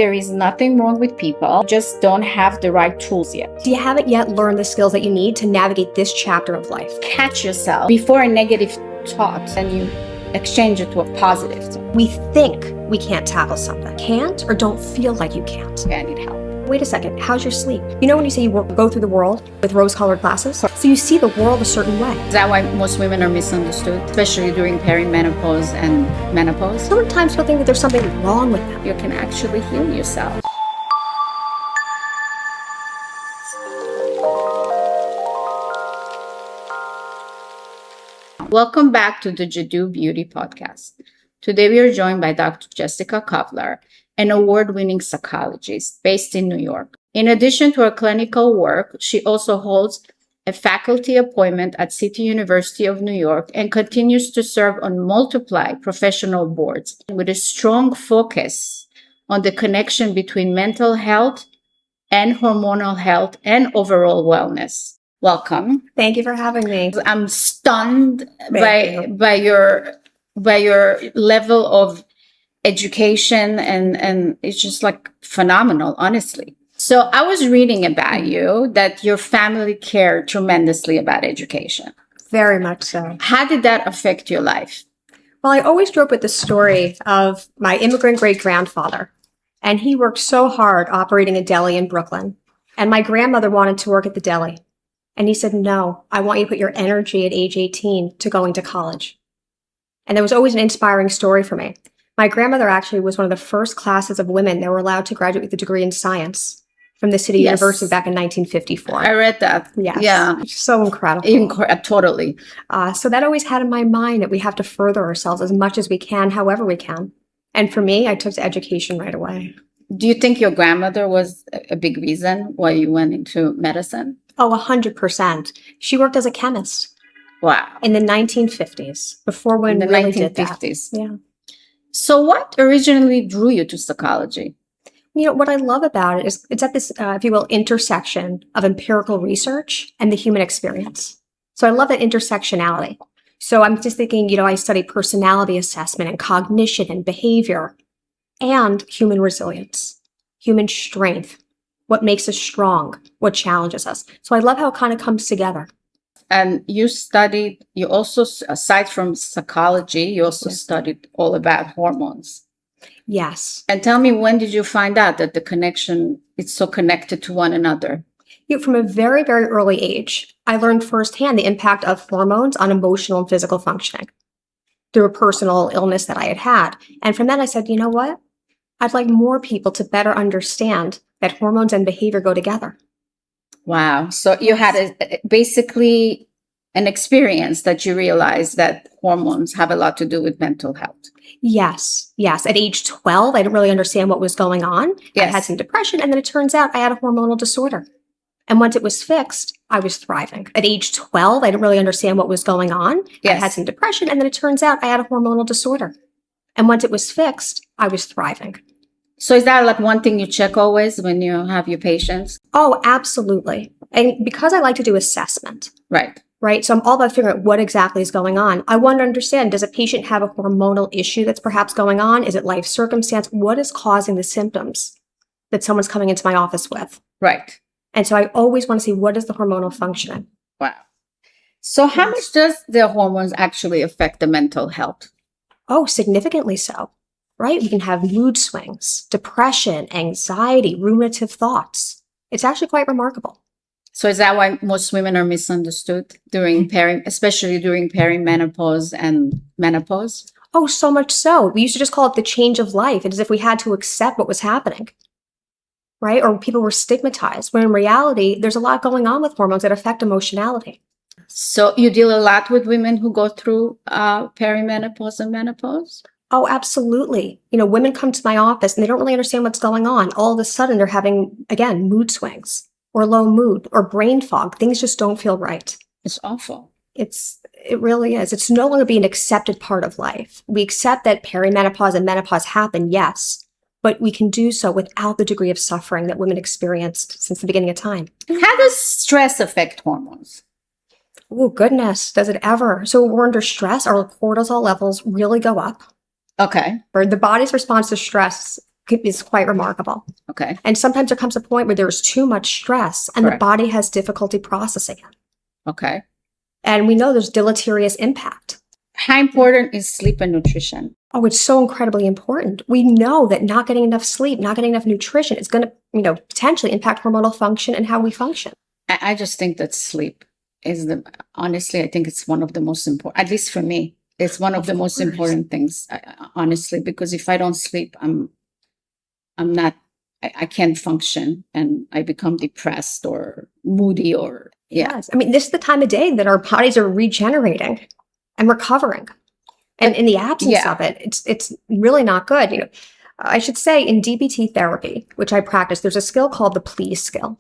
There is nothing wrong with people, just don't have the right tools yet. You haven't yet learned the skills that you need to navigate this chapter of life. Catch yourself before a negative thought and you exchange it to a positive thought. We think we can't tackle something. Can't or don't feel like you can't. Okay, I need help. Wait a second, how's your sleep? You know when you say you go through the world with rose-colored glasses? So you see the world a certain way. Is that why most women are misunderstood, especially during perimenopause and menopause? Sometimes people think that there's something wrong with them. You can actually heal yourself. Welcome back to the Jadu Beauty Podcast. Today we are joined by Dr. Jessica Kovler, an award-winning psychologist based in New York. In addition to her clinical work, she also holds a faculty appointment at City University of New York and continues to serve on multiple professional boards with a strong focus on the connection between mental health and hormonal health and overall wellness. Welcome. Thank you for having me. I'm stunned by your level of education and it's just like phenomenal, honestly. So I was reading about you that your family cared tremendously about education. Very much so. How did that affect your life? Well, I always grew up with the story of my immigrant great-grandfather, and he worked so hard operating a deli in Brooklyn. And my grandmother wanted to work at the deli. And he said, no, I want you to put your energy at age 18 to going to college. And there was always an inspiring story for me. My grandmother actually was one of the first classes of women that were allowed to graduate with a degree in science from the City University back in 1954. I read that. Yes. Yeah. So incredible. Totally. So that always had in my mind that we have to further ourselves as much as we can, however we can. And for me, I took to education right away. Do you think your grandmother was a big reason why you went into medicine? Oh, 100%. She worked as a chemist. Wow. In the 1950s, before when the really 1950s. did that. Yeah. So what originally drew you to psychology? You know, what I love about it is it's at this, if you will, intersection of empirical research and the human experience. So I love that intersectionality. So I'm just thinking, I study personality assessment and cognition and behavior and human resilience, human strength, what makes us strong, what challenges us. So I love how it kind of comes together. And you also, aside from psychology, you also studied all about hormones. Yes. And tell me, when did you find out that it's so connected to one another? From a very, very early age, I learned firsthand the impact of hormones on emotional and physical functioning through a personal illness that I had had. And from that, I said, you know what? I'd like more people to better understand that hormones and behavior go together. Wow. So you had basically an experience that you realized that hormones have a lot to do with mental health. Yes. At age 12, I didn't really understand what was going on. Yes. I had some depression, and then it turns out I had a hormonal disorder. And once it was fixed, I was thriving. At age 12, I didn't really understand what was going on. Yes. I had some depression, and then it turns out I had a hormonal disorder. And once it was fixed, I was thriving. So is that like one thing you check always when you have your patients? Oh, absolutely. And because I like to do assessment. Right. So I'm all about figuring out what exactly is going on. I want to understand, does a patient have a hormonal issue that's perhaps going on? Is it life circumstance? What is causing the symptoms that someone's coming into my office with? Right. And so I always want to see, what is the hormonal functioning? Wow. So how much does the hormones actually affect the mental health? Oh, significantly so. Right? We can have mood swings, depression, anxiety, ruminative thoughts. It's actually quite remarkable. So is that why most women are misunderstood especially during perimenopause and menopause? Oh, so much so. We used to just call it the change of life. It's as if we had to accept what was happening, right? Or people were stigmatized, when in reality, there's a lot going on with hormones that affect emotionality. So you deal a lot with women who go through perimenopause and menopause? Oh, absolutely. Women come to my office and they don't really understand what's going on. All of a sudden, they're having, again, mood swings or low mood or brain fog. Things just don't feel right. It's awful. It really is. It's no longer being an accepted part of life. We accept that perimenopause and menopause happen, yes, but we can do so without the degree of suffering that women experienced since the beginning of time. How does stress affect hormones? Oh, goodness. Does it ever? So when we're under stress, our cortisol levels really go up. Okay. Or the body's response to stress is quite remarkable. Okay. And sometimes there comes a point where there's too much stress and Correct. the body has difficulty processing it. Okay. And we know there's deleterious impact. How important is sleep and nutrition? Oh, it's so incredibly important. We know that not getting enough sleep, not getting enough nutrition is going to, potentially impact hormonal function and how we function. I just think that sleep is honestly, I think it's one of the most important, at least for me, it's one of the most important things, honestly, because if I don't sleep, I can't function and I become depressed or moody or, yeah. Yes. I mean, this is the time of day that our bodies are regenerating and recovering. And in the absence of it, it's really not good. I should say in DBT therapy, which I practice, there's a skill called the please skill.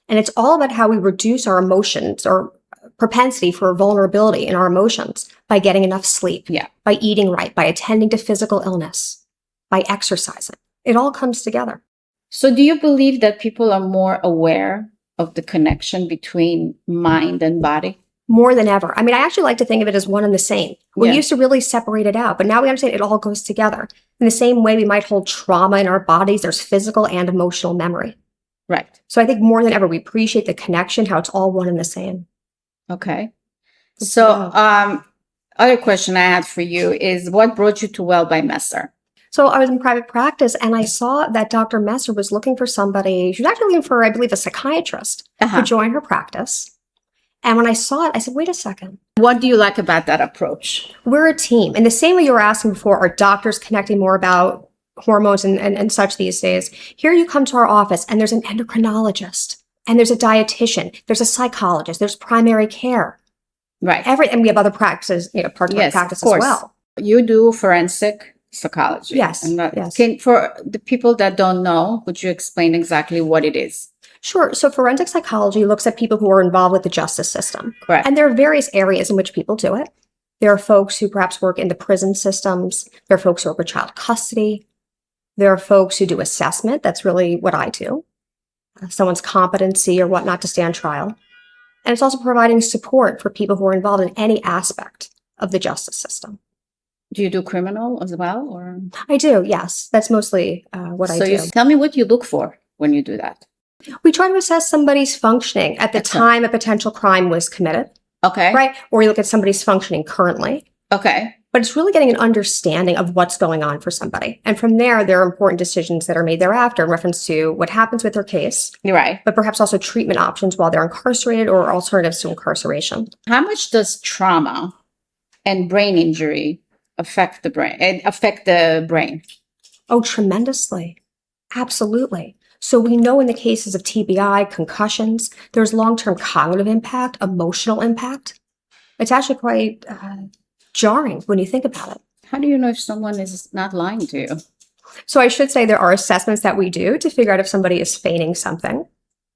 And it's all about how we reduce our emotions or propensity for vulnerability in our emotions by getting enough sleep, by eating right, by attending to physical illness, by exercising. It all comes together. So do you believe that people are more aware of the connection between mind and body? More than ever. I mean, I actually like to think of it as one and the same. We used to really separate it out, but now we understand it all goes together. In the same way we might hold trauma in our bodies, there's physical and emotional memory. Right. So I think more than ever, we appreciate the connection, how it's all one and the same. Okay. So other question I had for you is, what brought you to Well by Messer? So I was in private practice and I saw that Dr. Messer was looking for somebody. She was actually looking for, I believe, a psychiatrist to join her practice. And when I saw it, I said, wait a second. What do you like about that approach? We're a team. In the same way you were asking before, are doctors connecting more about hormones and such these days? Here you come to our office and there's an endocrinologist and there's a dietitian, there's a psychologist, there's primary care. Right. And we have other practices, parts of our practice as well. You do forensic psychology. Yes. And for the people that don't know, would you explain exactly what it is? Sure. So forensic psychology looks at people who are involved with the justice system. Correct. And there are various areas in which people do it. There are folks who perhaps work in the prison systems. There are folks who work with child custody. There are folks who do assessment. That's really what I do. Someone's competency or whatnot to stand trial. And it's also providing support for people who are involved in any aspect of the justice system. Do you do criminal as well? Or I do, yes. That's mostly what I do. So tell me what you look for when you do that. We try to assess somebody's functioning at the time a potential crime was committed. Okay. Right? Or we look at somebody's functioning currently. Okay. But it's really getting an understanding of what's going on for somebody. And from there are important decisions that are made thereafter in reference to what happens with their case. You're right. But perhaps also treatment options while they're incarcerated or alternatives to incarceration. How much does trauma and brain injury affect the brain? Oh, tremendously. Absolutely. So we know in the cases of TBI, concussions, there's long-term cognitive impact, emotional impact. It's actually quite jarring when you think about it. How do you know if someone is not lying to you? So I should say there are assessments that we do to figure out if somebody is feigning something.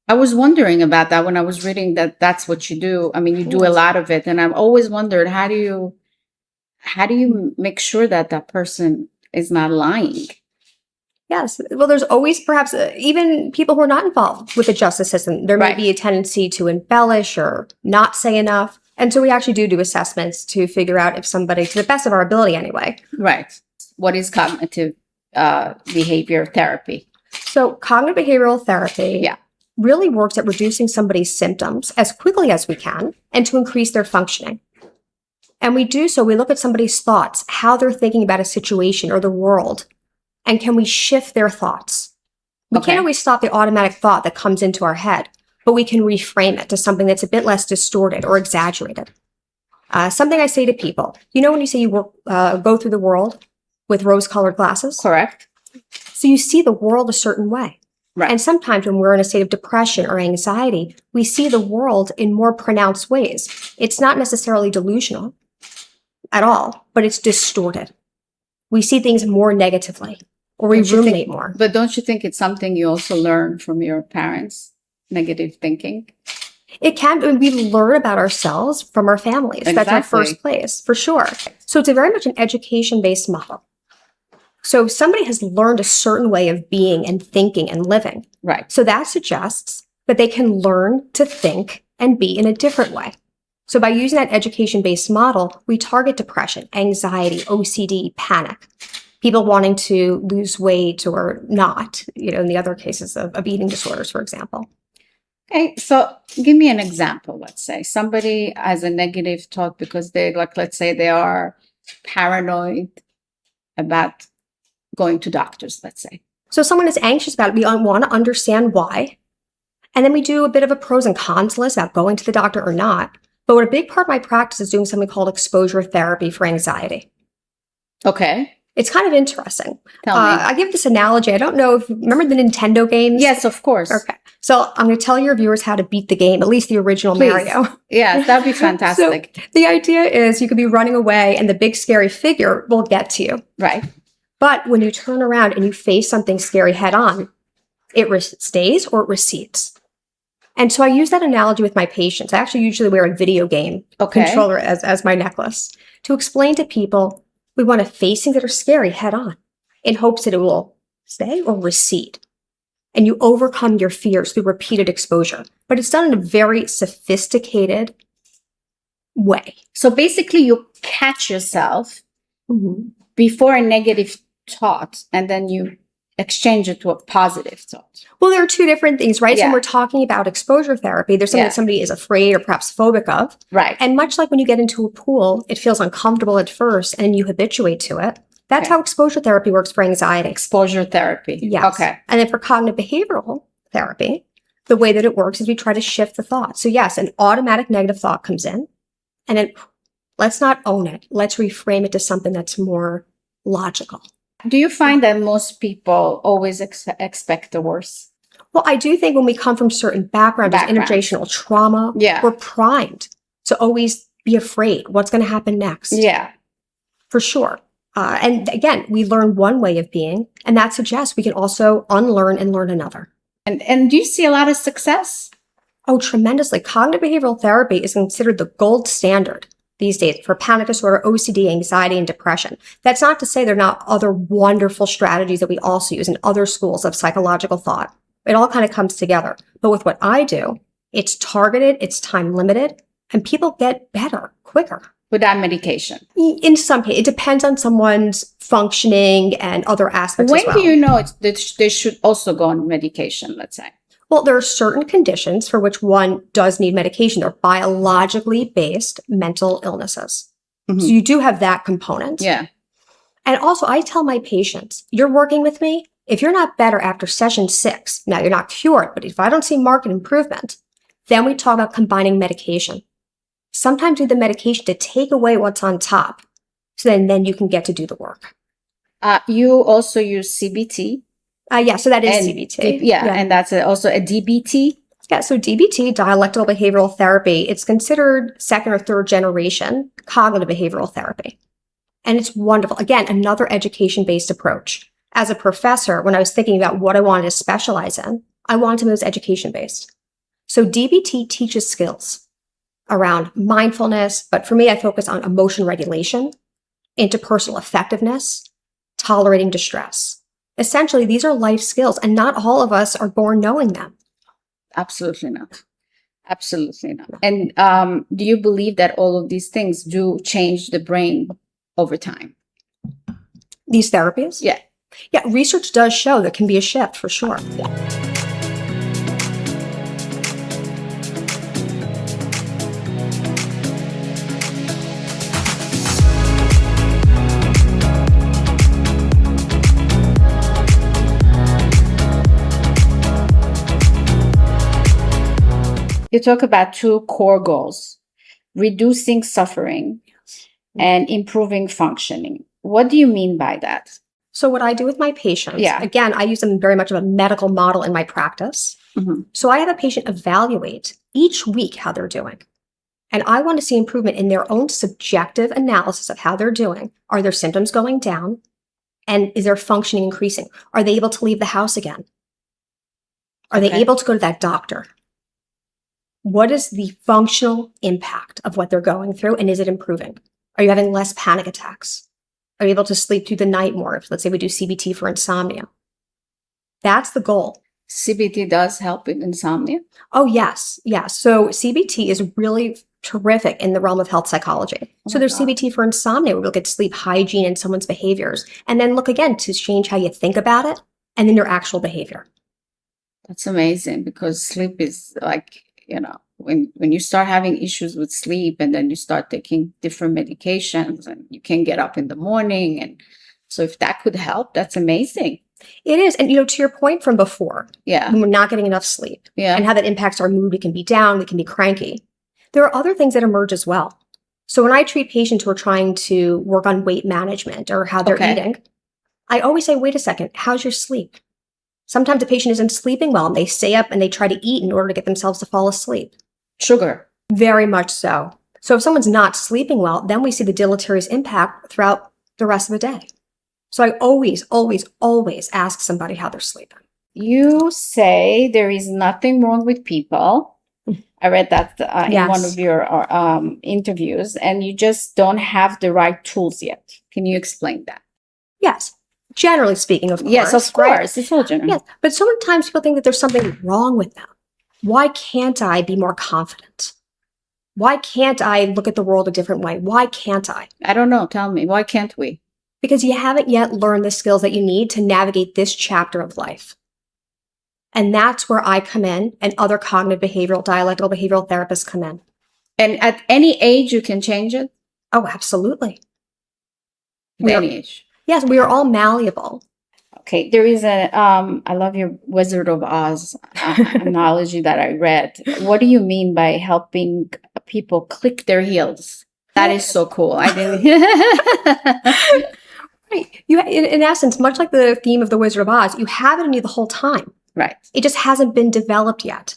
I was wondering about that when I was reading that that's what you do. I mean, you do a lot of it. And I've always wondered, how do you make sure that that person is not lying? Yes. Well, there's always perhaps even people who are not involved with the justice system. There may be a tendency to embellish or not say enough. And so we actually do assessments to figure out if somebody, to the best of our ability anyway. Right. What is cognitive behavior therapy? So cognitive behavioral therapy really works at reducing somebody's symptoms as quickly as we can and to increase their functioning. And we do so, we look at somebody's thoughts, how they're thinking about a situation or the world. And can we shift their thoughts? We can't always stop the automatic thought that comes into our head, but we can reframe it to something that's a bit less distorted or exaggerated. Something I say to people, when you say you go through the world with rose-colored glasses? Correct. So you see the world a certain way. Right. And sometimes when we're in a state of depression or anxiety, we see the world in more pronounced ways. It's not necessarily delusional at all, but it's distorted. We see things more negatively, or we ruminate more. But don't you think it's something you also learn from your parents, negative thinking? It can. We learn about ourselves from our families. Exactly. That's our first place, for sure. So it's very much an education-based model. So if somebody has learned a certain way of being and thinking and living, right? So that suggests that they can learn to think and be in a different way. So by using that education-based model, we target depression, anxiety, OCD, panic. people wanting to lose weight or not, in the other cases of eating disorders, for example. Okay, so give me an example. Let's say somebody has a negative thought because let's say they are paranoid about going to doctors, let's say. So someone is anxious about it. We want to understand why. And then we do a bit of a pros and cons list about going to the doctor or not. But what a big part of my practice is doing something called exposure therapy for anxiety. Okay. It's kind of interesting. Tell me. I give this analogy. I don't know if remember the Nintendo games? Yes, of course. Okay. So I'm going to tell your viewers how to beat the game, at least the original Please. Mario. Yeah, that'd be fantastic. So the idea is you could be running away and the big scary figure will get to you. Right. But when you turn around and you face something scary head on, it stays or it recedes. And so I use that analogy with my patients. I actually usually wear a video game controller as my necklace to explain to people we want to face things that are scary head on in hopes that it will stay or recede. And you overcome your fears through repeated exposure. But it's done in a very sophisticated way. So basically you catch yourself before a negative thought and then you exchange it to a positive thought. Well, there are two different things, right? Yeah. So when we're talking about exposure therapy, there's something that somebody is afraid or perhaps phobic of. Right. And much like when you get into a pool, it feels uncomfortable at first and you habituate to it. That's how exposure therapy works for anxiety. Exposure therapy. Yes. Okay. And then for cognitive behavioral therapy, the way that it works is we try to shift the thought. So yes, an automatic negative thought comes in and then let's not own it. Let's reframe it to something that's more logical. Do you find that most people always expect the worst? Well, I do think when we come from certain backgrounds, intergenerational trauma, we're primed to always be afraid. What's going to happen next? Yeah. For sure. And again, we learn one way of being, and that suggests we can also unlearn and learn another. And do you see a lot of success? Oh, tremendously. Cognitive behavioral therapy is considered the gold standard these days for panic disorder, OCD, anxiety, and depression. That's not to say there are not other wonderful strategies that we also use in other schools of psychological thought. It all kind of comes together. But with what I do, it's targeted, it's time limited, and people get better quicker. Without medication? In some cases. It depends on someone's functioning and other aspects as well. When do you know they should also go on medication, let's say? Well, there are certain conditions for which one does need medication. They're biologically based mental illnesses. So you do have that component. Yeah. And also, I tell my patients, you're working with me. If you're not better after session 6, now you're not cured, but if I don't see marked improvement, then we talk about combining medication. Sometimes we need the medication to take away what's on top. So then you can get to do the work. You also use CBT. Yeah, so that is CBT. And that's also a DBT. Yeah, so DBT, dialectical behavioral therapy, it's considered second or third generation cognitive behavioral therapy. And it's wonderful. Again, another education-based approach. As a professor, when I was thinking about what I wanted to specialize in, I wanted something that was education-based. So DBT teaches skills around mindfulness, but for me, I focus on emotion regulation, interpersonal effectiveness, tolerating distress. Essentially, these are life skills, and not all of us are born knowing them. Absolutely not. Absolutely not. And do you believe that all of these things do change the brain over time? These therapies? Yeah. Yeah, research does show there can be a shift for sure. You talk about 2 core goals, reducing suffering and improving functioning. What do you mean by that? So what I do with my patients, again, I use them very much of a medical model in my practice. So I have a patient evaluate each week how they're doing. And I want to see improvement in their own subjective analysis of how they're doing. Are their symptoms going down? And is their functioning increasing? Are they able to leave the house again? Are they able to go to that doctor? What is the functional impact of what they're going through, and is it improving? Are you having less panic attacks? Are you able to sleep through the night more? If, let's say we do CBT for insomnia. That's the goal. CBT does help with insomnia? Oh, yes. Yes. So CBT is really terrific in the realm of health psychology. Oh So my there's God. CBT for insomnia, where we look at sleep hygiene and someone's behaviors, and then look again to change how you think about it and then your actual behavior. That's amazing, because sleep is like, when you start having issues with sleep and then you start taking different medications and you can get up in the morning. And so if that could help, that's amazing. It is. And, to your point from before, Yeah. when we're not getting enough sleep Yeah. and how that impacts our mood, we can be down, we can be cranky. There are other things that emerge as well. So when I treat patients who are trying to work on weight management or how they're Okay. eating, I always say, wait a second, how's your sleep? Sometimes the patient isn't sleeping well and they stay up and they try to eat in order to get themselves to fall asleep. Sugar. Very much so. So if someone's not sleeping well, then we see the deleterious impact throughout the rest of the day. So I always, always, always ask somebody how they're sleeping. You say there is nothing wrong with people. I read that in one Yes. of your interviews, and you just don't have the right tools yet. Can you explain that? Yes. Generally speaking, of course. Yes, of right? course. It's all general. Yes. But so many times people think that there's something wrong with them. Why can't I be more confident? Why can't I look at the world a different way? Why can't I? I don't know. Tell me, why can't we? Because you haven't yet learned the skills that you need to navigate this chapter of life. And that's where I come in and other cognitive behavioral, dialectical behavioral therapists come in. And at any age, you can change it? Oh, absolutely. At any age. Yes, we are all malleable. Okay, there is I love your Wizard of Oz analogy that I read. What do you mean by helping people click their heels? That is so cool. I didn't. Right. You, in essence, much like the theme of the Wizard of Oz, you have it in you the whole time. Right. It just hasn't been developed yet.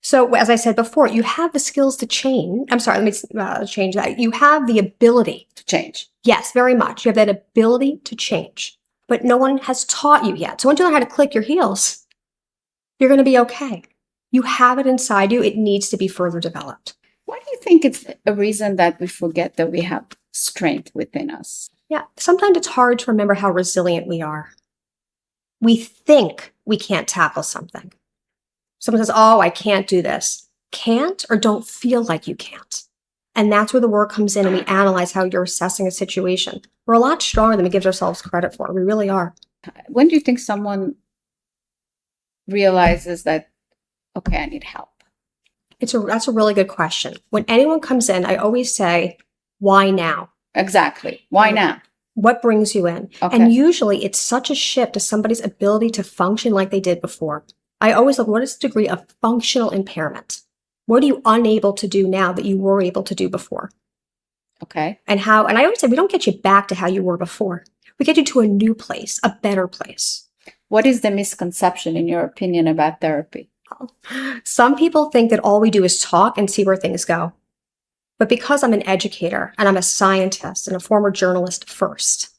So as I said before, you have the skills to change. I'm sorry, let me change that. You have the ability To change. Yes, very much. You have that ability to change, but no one has taught you yet. So once you learn how to click your heels, you're going to be okay. You have it inside you. It needs to be further developed. Why do you think it's a reason that we forget that we have strength within us? Yeah. Sometimes it's hard to remember how resilient we are. We think we can't tackle something. Someone says, oh, I can't do this. Can't or don't feel like you can't. And that's where the work comes in and we analyze how you're assessing a situation. We're a lot stronger than we give ourselves credit for. We really are. When do you think someone realizes that, okay, I need help? That's a really good question. When anyone comes in, I always say, why now? Exactly. Why now? What brings you in? Okay. And usually it's such a shift to somebody's ability to function like they did before. I always look, what is the degree of functional impairment? What are you unable to do now that you were able to do before? Okay. And I always say, we don't get you back to how you were before. We get you to a new place, a better place. What is the misconception, in your opinion, about therapy? Some people think that all we do is talk and see where things go. But because I'm an educator and I'm a scientist and a former journalist first,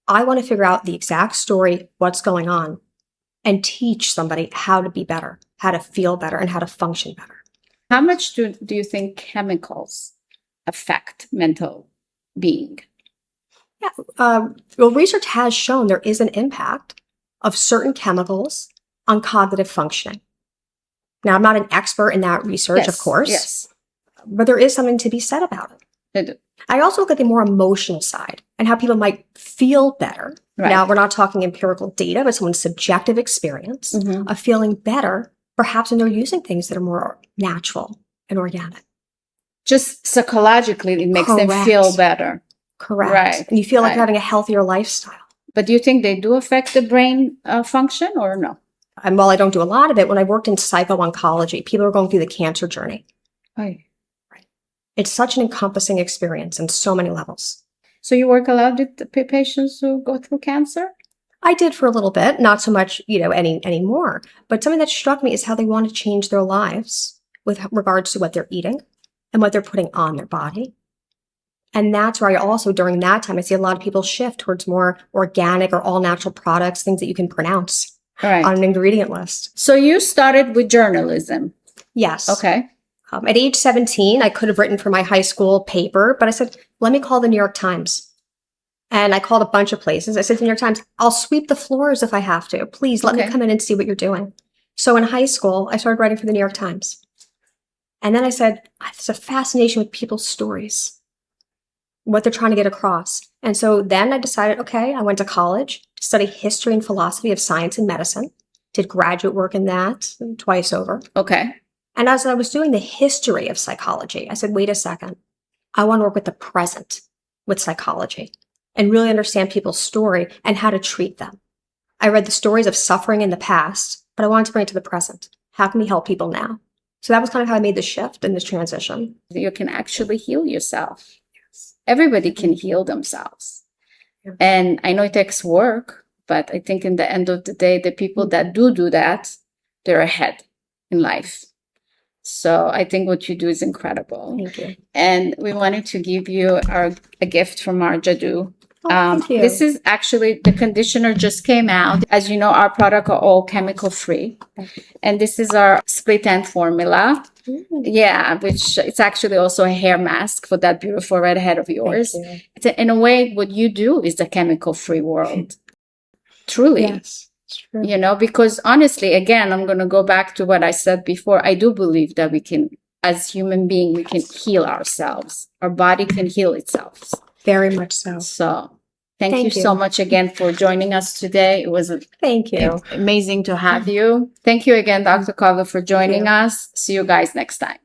I want to figure out the exact story, what's going on, and teach somebody how to be better, how to feel better, and how to function better. How much do you think chemicals affect mental being? Yeah. Well, research has shown there is an impact of certain chemicals on cognitive functioning. Now, I'm not an expert in that research, Yes, of course, yes. but there is something to be said about it. They do. I also look at the more emotional side and how people might feel better. Right. Now, we're not talking empirical data, but someone's subjective experience Mhm. of feeling better, perhaps when they're using things that are more natural and organic. Just psychologically, it makes them Correct. feel better. Correct. Right, And you feel like right. you're having a healthier lifestyle. But do you think they do affect the brain function or no? And while I don't do a lot of it, when I worked in psycho-oncology, people are going through the cancer journey. Right. It's such an encompassing experience in so many levels. So you work a lot with the patients who go through cancer? I did for a little bit, not so much, anymore. But something that struck me is how they want to change their lives with regards to what they're eating and what they're putting on their body. And that's where I also, during that time, I see a lot of people shift towards more organic or all natural products, things that you can pronounce Right. on an ingredient list. So you started with journalism. Yes. Okay. At age 17, I could have written for my high school paper, but I said, let me call the New York Times. And I called a bunch of places. I said to the New York Times, I'll sweep the floors if I have to. Please let me Okay. come in and see what you're doing. So in high school, I started writing for the New York Times. And then I said, there's a fascination with people's stories, what they're trying to get across. And so then I decided, okay, I went to college to study history and philosophy of science and medicine, did graduate work in that twice over. Okay. And as I was doing the history of psychology, I said, wait a second, I want to work with the present with psychology and really understand people's story and how to treat them. I read the stories of suffering in the past, but I wanted to bring it to the present. How can we help people now? So that was kind of how I made the shift in this transition. You can actually heal yourself. Yes. Everybody can heal themselves. Yeah. And I know it takes work, but I think in the end of the day, the people that do that, they're ahead in life. So I think what you do is incredible. Thank you. And we wanted to give you a gift from our Jadu. Thank you. This is actually, the conditioner just came out. As you know, our products are all chemical free. And this is our split end formula. Yeah, which it's actually also a hair mask for that beautiful red head of yours. In a way, what you do is the chemical free world. Truly. Yes. True. You know, because honestly, again, I'm going to go back to what I said before. I do believe that we can, as human beings, we can heal ourselves. Our body can heal itself. Very much so. So thank you so much again for joining us today. It was amazing to have you. Thank you again, Dr. Kovler, for joining us. See you guys next time.